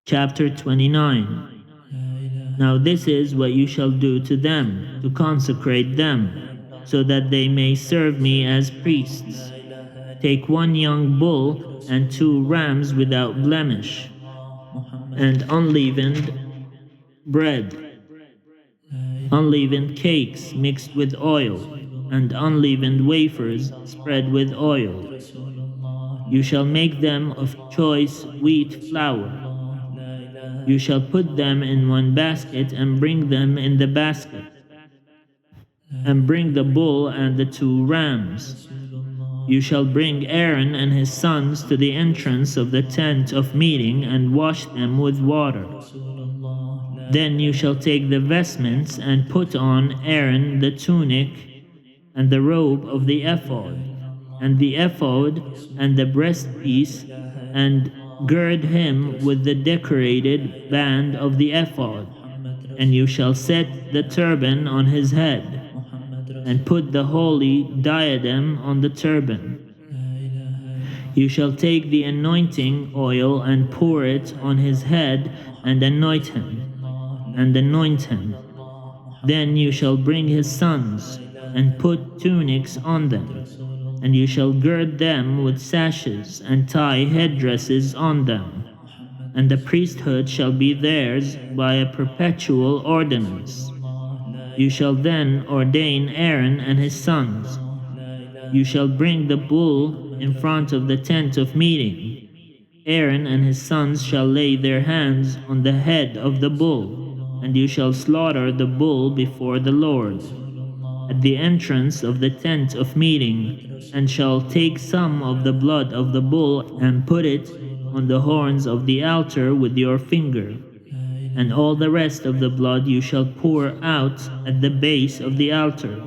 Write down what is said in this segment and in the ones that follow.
Chapter 29. Now this is what you shall do to them, to consecrate them, so that they may serve me as priests. Take one young bull and 2 rams without blemish, and unleavened bread, unleavened cakes mixed with oil, and unleavened wafers spread with oil. You shall make them of choice wheat flour. You shall put them in one basket and bring them in the basket, and bring the bull and the 2 rams. You shall bring Aaron and his sons to the entrance of the tent of meeting and wash them with water. Then you shall take the vestments and put on Aaron the tunic and the robe of the ephod, and the ephod and the breastpiece, and gird him with the decorated band of the ephod. And you shall set the turban on his head, and put the holy diadem on the turban. You shall take the anointing oil and pour it on his head, and anoint him, and anoint him. Then you shall bring his sons, and put tunics on them, and you shall gird them with sashes, and tie headdresses on them. And the priesthood shall be theirs by a perpetual ordinance. You shall then ordain Aaron and his sons. You shall bring the bull in front of the tent of meeting. Aaron and his sons shall lay their hands on the head of the bull, and you shall slaughter the bull before the Lord at the entrance of the tent of meeting, and shall take some of the blood of the bull and put it on the horns of the altar with your finger. And all the rest of the blood you shall pour out at the base of the altar.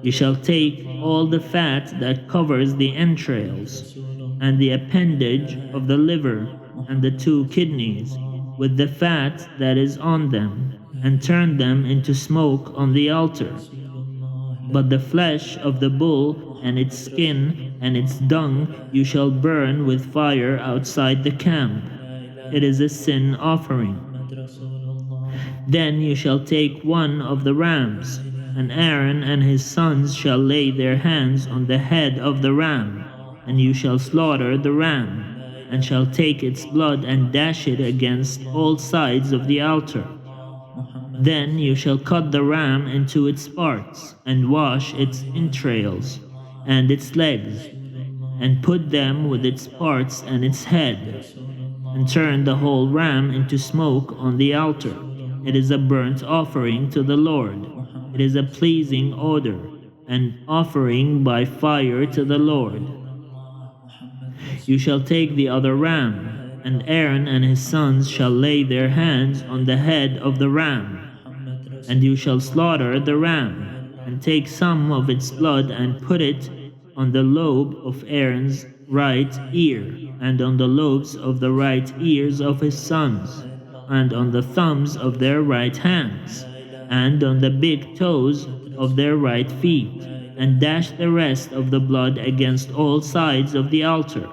You shall take all the fat that covers the entrails, and the appendage of the liver, and the 2 kidneys, with the fat that is on them, and turn them into smoke on the altar. But the flesh of the bull, and its skin, and its dung, you shall burn with fire outside the camp. It is a sin offering. Then you shall take one of the rams, and Aaron and his sons shall lay their hands on the head of the ram, and you shall slaughter the ram, and shall take its blood and dash it against all sides of the altar. Then you shall cut the ram into its parts, and wash its entrails, and its legs, and put them with its parts and its head, and turn the whole ram into smoke on the altar. It is a burnt offering to the Lord. It is a pleasing odor, an offering by fire to the Lord. You shall take the other ram, and Aaron and his sons shall lay their hands on the head of the ram. And you shall slaughter the ram, and take some of its blood and put it on the lobe of Aaron's right ear, and on the lobes of the right ears of his sons, and on the thumbs of their right hands, and on the big toes of their right feet, and dash the rest of the blood against all sides of the altar.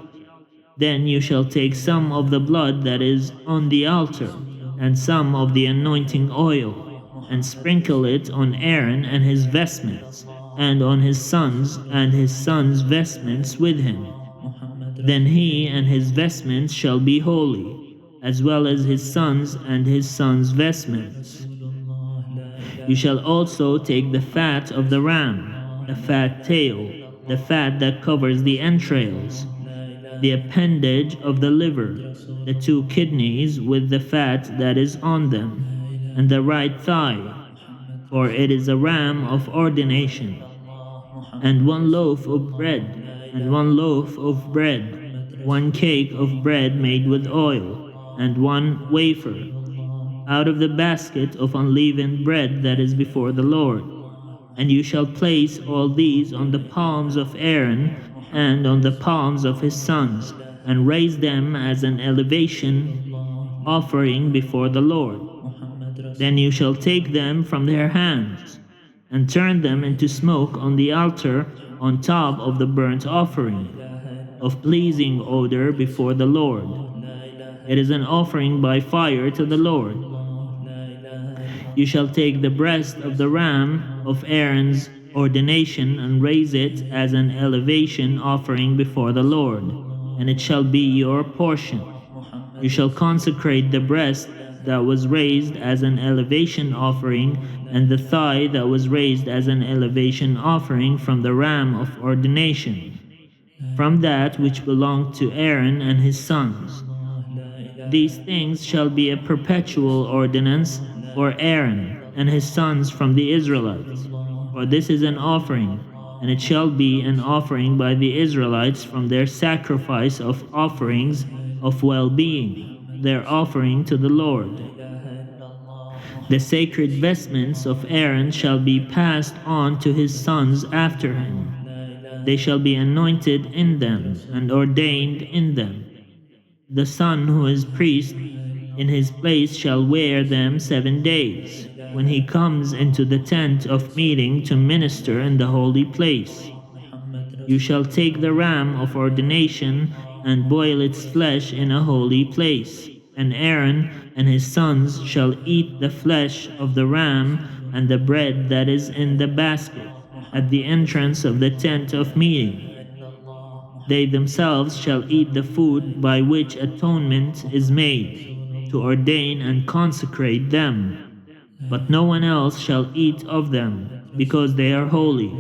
Then you shall take some of the blood that is on the altar, and some of the anointing oil, and sprinkle it on Aaron and his vestments, and on his sons and his sons' vestments with him. Then he and his vestments shall be holy, as well as his sons and his sons' vestments. You shall also take the fat of the ram, the fat tail, the fat that covers the entrails, the appendage of the liver, the 2 kidneys with the fat that is on them, and the right thigh, for it is a ram of ordination, and 1 loaf of bread, and 1 loaf of bread, 1 cake of bread made with oil, and 1 wafer, out of the basket of unleavened bread that is before the Lord. And you shall place all these on the palms of Aaron and on the palms of his sons, and raise them as an elevation offering before the Lord. Then you shall take them from their hands, and turn them into smoke on the altar on top of the burnt offering, of pleasing odor before the Lord. It is an offering by fire to the Lord. You shall take the breast of the ram of Aaron's ordination and raise it as an elevation offering before the Lord, and it shall be your portion. You shall consecrate the breast that was raised as an elevation offering, and the thigh that was raised as an elevation offering from the ram of ordination, from that which belonged to Aaron and his sons. These things shall be a perpetual ordinance for Aaron and his sons from the Israelites. For this is an offering, and it shall be an offering by the Israelites from their sacrifice of offerings of well-being, their offering to the Lord. The sacred vestments of Aaron shall be passed on to his sons after him. They shall be anointed in them and ordained in them. The son who is priest in his place shall wear them 7 days, when he comes into the tent of meeting to minister in the holy place. You shall take the ram of ordination and boil its flesh in a holy place, and Aaron and his sons shall eat the flesh of the ram and the bread that is in the basket at the entrance of the tent of meeting. They themselves shall eat the food by which atonement is made, to ordain and consecrate them. But no one else shall eat of them, because they are holy.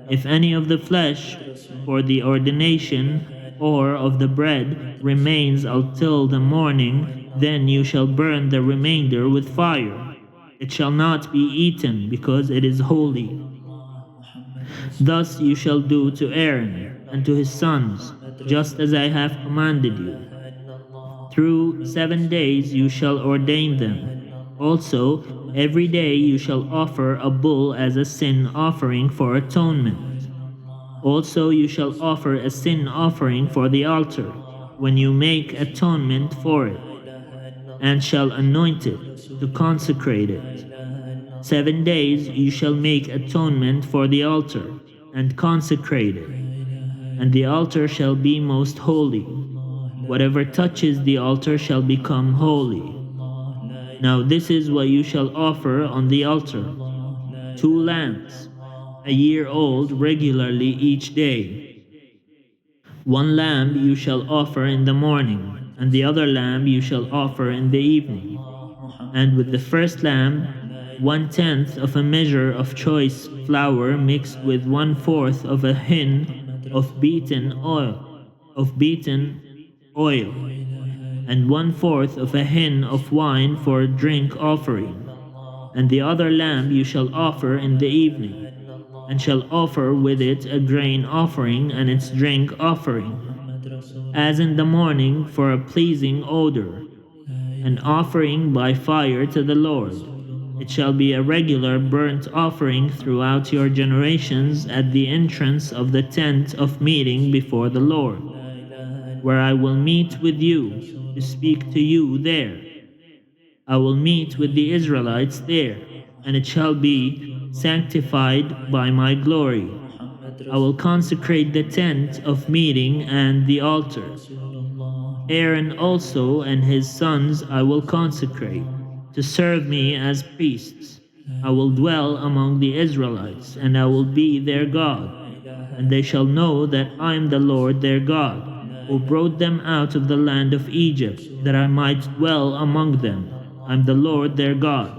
If any of the flesh for the ordination or of the bread remains until the morning, then you shall burn the remainder with fire. It shall not be eaten, because it is holy. Thus you shall do to Aaron and to his sons, just as I have commanded you. Through 7 days you shall ordain them. Also, every day you shall offer a bull as a sin offering for atonement. Also you shall offer a sin offering for the altar, when you make atonement for it, and shall anoint it, to consecrate it. 7 days you shall make atonement for the altar, and consecrate it, and the altar shall be most holy. Whatever touches the altar shall become holy. Now this is what you shall offer on the altar: 2 lambs, a year old, regularly each day. 1 lamb you shall offer in the morning, and the other lamb you shall offer in the evening. And with the first lamb, 1/10 of a measure of choice flour mixed with 1/4 of a hin of beaten oil, and 1/4 of a hin of wine for a drink offering. And the other lamb you shall offer in the evening, and shall offer with it a grain offering and its drink offering, as in the morning, for a pleasing odor, an offering by fire to the Lord. It shall be a regular burnt offering throughout your generations at the entrance of the tent of meeting before the Lord, where I will meet with you to speak to you there. I will meet with the Israelites there, and it shall be sanctified by my glory. I will consecrate the tent of meeting and the altar. Aaron also and his sons I will consecrate, to serve me as priests. I will dwell among the Israelites, and I will be their God. And they shall know that I am the Lord their God, who brought them out of the land of Egypt, that I might dwell among them. I am the Lord their God.